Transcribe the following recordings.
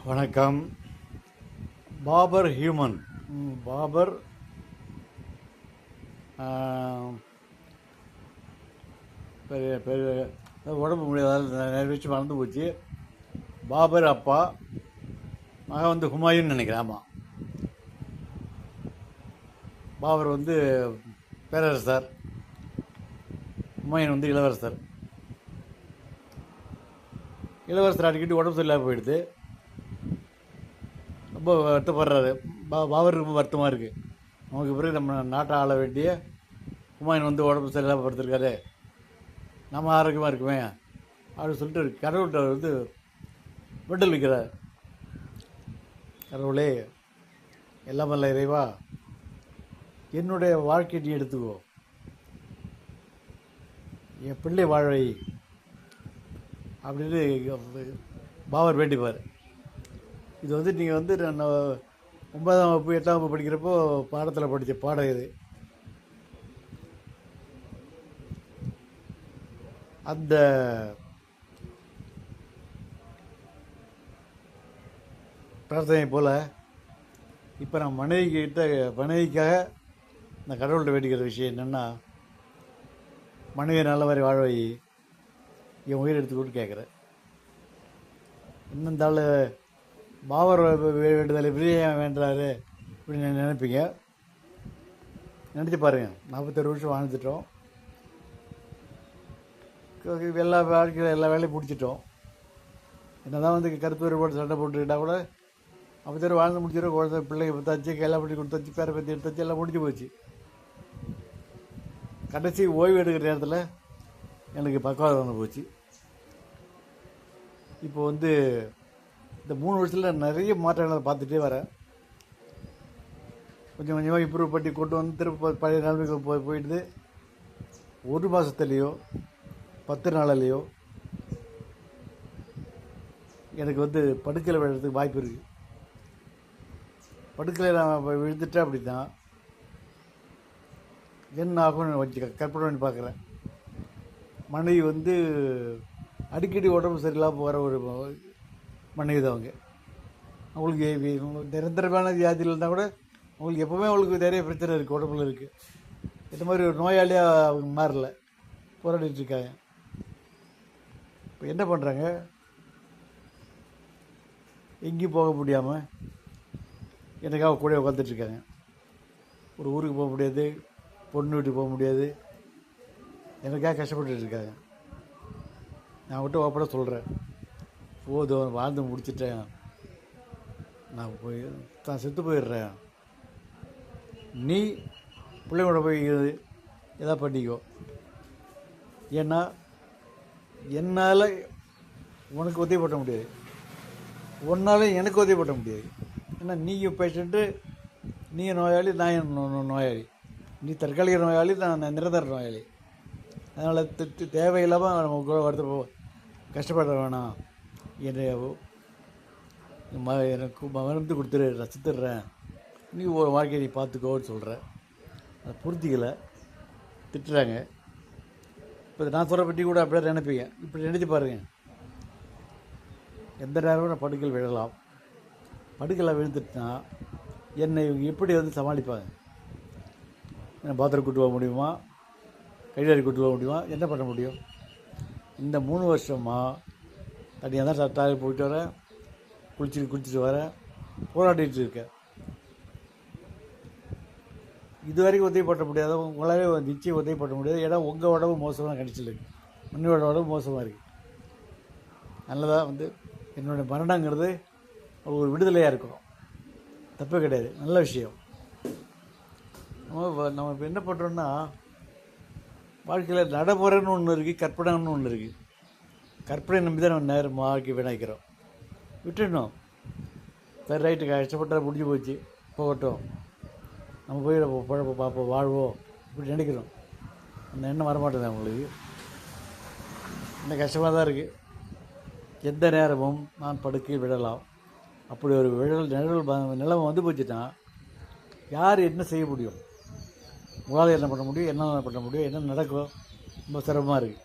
வணக்கம். பாபர் ஹியூமன். பாபர் பெரிய பெரிய உடம்பு முடியாத நிறைய வச்சு மறந்து போச்சு. பாபர் அப்பா மகன் வந்து ஹுமாயூன் நினைக்கிறேன். ஆமாம், பாபர் வந்து பேரரசர், ஹுமாயூன் வந்து இளவரசர். இளவரசர் அடிக்கடி உடம்பு சரியில்லாமல் போயிடுது. ரொம்ப வருத்தப்படுறாரு. பாபர் ரொம்ப வருத்தமாக இருக்குது. நமக்கு பிறகு நம்ம நாட்டை ஆள வேண்டிய ஹுமாயூன் வந்து உடம்பு சரியில்லாமல் படுத்திருக்காரு, நம்ம ஆரோக்கியமாக இருக்குமே அப்படின்னு சொல்லிட்டு கடவுள்கிட்ட வந்து விட்டல் வைக்கிறார். கடவுளே, எல்லாம் வல்ல இறைவா, என்னுடைய வாழ்க்கையை நீ எடுத்துக்கோ, என் பிள்ளை வாழை அப்படின்னு பாபர் வேண்டிப்பார். இது வந்து நீங்கள் வந்து நான் 9ஆம் வகுப்பு 8ஆம் வகுப்பு படிக்கிறப்போ பாடத்தில் படித்த பாடம் இது. அந்த பிரார்த்தனை போல் இப்போ நான் மனைவிக்காக நான் கடவுள்கிட்ட வேண்டிக்கிற விஷயம் என்னென்னா, மனைவியை நல்ல மாதிரி வாழ வை, என் உயிர் எடுத்துக்கிட்டு கேட்குறேன். இன்னும் தாள் பாபர் வேண்டுதலை விஜயம் வேண்டுறாரு அப்படின்னு நினைப்பீங்க. நினச்சி பாருங்கள், 41 வருஷம் வாழ்ந்துட்டோம். எல்லா வாழ்க்கையில் எல்லா வேலையும் பிடிச்சிட்டோம். என்ன தான் வந்து கருத்து வேறுபாடு சண்டை போட்டுக்கிட்டால் கூட 40 வாழ்ந்து முடிச்சிடும். குழந்தை பிள்ளைங்க கொடுத்தாச்சு, எல்லாம் பண்ணி கொடுத்தாச்சு, பேரை பற்றி எடுத்தாச்சு, எல்லாம் முடிஞ்சு போச்சு. கடைசி ஓய்வு எடுக்கிற நேரத்தில் எனக்கு பக்கவாதம் வந்து போச்சு. இப்போ வந்து இந்த 3 வருஷத்தில் நிறைய மாற்றங்களை பார்த்துட்டே வரேன். கொஞ்சம் கொஞ்சமாக இம்ப்ரூவ் பண்ணி கொண்டு வந்து திரும்ப பழைய நிலைமைக்கு போயிடுது. 1 மாதத்துலேயோ 10 நாளிலேயோ எனக்கு வந்து படுக்கையில் விழுறதுக்கு வாய்ப்பு இருக்குது. படுக்கையில் நான் விழுந்துட்டேன் அப்படின்னா என்ன ஆகும்னு வச்சு கற்பனை பண்ணி பார்க்குறேன். மனைவி வந்து அடிக்கடி உடம்பு சரியில்லாமல் வர ஒரு மனைவி தான் அவங்க. அவங்களுக்கு நிரந்தரமான வியாதியில் இருந்தால் கூட அவங்களுக்கு எப்போவுமே அவங்களுக்கு நிறைய பிரச்சனை இருக்குது, உடம்புல இருக்குது. இந்த மாதிரி ஒரு நோயாளியாக அவங்க மாறல, போராடிட்டு இருக்காங்க. இப்போ என்ன பண்ணுறாங்க, எங்கேயும் போக முடியாமல் எனக்காக கூட உட்காந்துட்ருக்காங்க. ஒரு ஊருக்கு போக முடியாது, பொண்ணு வீட்டுக்கு போக முடியாது, எனக்காக கஷ்டப்பட்டு இருக்காங்க. நான் விட்டு ஓப்பனாக சொல்கிறேன், போதும் வாழ்ந்து முடிச்சிட்டேன், நான் செத்து போயிடுறேன், நீ பிள்ளைங்களோட போய் எதாவது பண்ணிக்கோ. ஏன்னா என்னால் உனக்கு உதவி பண்ண முடியாது, உன்னால் எனக்கு உதவி பண்ண முடியாது. ஏன்னா நீயும் பேஷண்ட்டு, நீ நோயாளி, நான் நோயாளி. நீ தற்காலிக நோயாளி, நான் நிரந்தர நோயாளி. அதனால் தேவையில்லாமல் நம்ம கூட வருத்த கஷ்டப்பட வேணாம். எனக்கு மருந்து கொடுத்துரு, ரசித்துடுறேன், நீ ஒரு வாழ்க்கையை நீ பார்த்துக்கோன்னு சொல்கிறேன். அதை புரிஞ்சிக்கலை, திட்டுறாங்க. இப்போ நான் சொல்கிற பற்றி கூட அப்படியே நினைப்பீங்க. இப்படி நினச்சி பாருங்கள், எந்த நேரமும் நான் படுக்கையில் விழலாம். படுக்கையில் விழுந்துட்டுனா என்னை இவங்க எப்படி வந்து சமாளிப்பாங்க? என்ன பாத்திரம் கூட்டு போக முடியுமா? கையாரி கூட்டு போக முடியுமா? என்ன பண்ண முடியும்? இந்த 3 வருஷமாக தனியாக தான் டாய்லெட் போயிட்டு வரேன், குளிச்சுட்டு வரேன், போராடிட்டு இருக்கேன். இது வரைக்கும் உதவி பண்ண முடியாத உங்களாலே நிச்சயம் உதவி பண்ண முடியாது. ஏன்னா உங்கள் உடம்பு மோசமாக கணிச்சிருக்கு, உன்னோட உடம்பு மோசமாக இருக்குது. நல்லதாக வந்து என்னுடைய மரணங்கிறது ஒரு விடுதலையாக இருக்கணும், தப்பே கிடையாது, நல்ல விஷயம். நம்ம இப்போ என்ன பண்ணுறோன்னா, வாழ்க்கையில் நடைமுறைன்னு ஒன்று இருக்குது, கற்பனைன்னு ஒன்று இருக்குது. கற்பனை நம்பி தான் நம்ம நேரம் வாழ்க்கை விநாயக்கிறோம். விட்டுடணும். சரி, ரைட்டு, கஷ்டப்பட்டால் முடிஞ்சு போச்சு, போகட்டும், நம்ம போய் பழப்ப பார்ப்போம், வாழ்வோம், இப்படி நினைக்கிறோம். அந்த எண்ணம் வரமாட்டேன் உங்களுக்கு. இன்னும் கஷ்டமாக தான் இருக்குது. எந்த நேரமும் நான் படுக்கையில் விடலாம். அப்படி ஒரு நிலைமை வந்து போச்சுன்னா யார் என்ன செய்ய முடியும்? உங்களால் என்ன பண்ண முடியும், என்ன பண்ண முடியும், என்ன நடக்கும்? ரொம்ப சிரமமாக இருக்குது.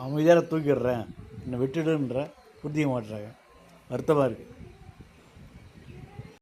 அமைதியாக தூக்கிடுறேன், என்னை விட்டுடுன்ற புரிஞ்சிக்க மாட்டுறாங்க. வருத்தமாக இருக்குது.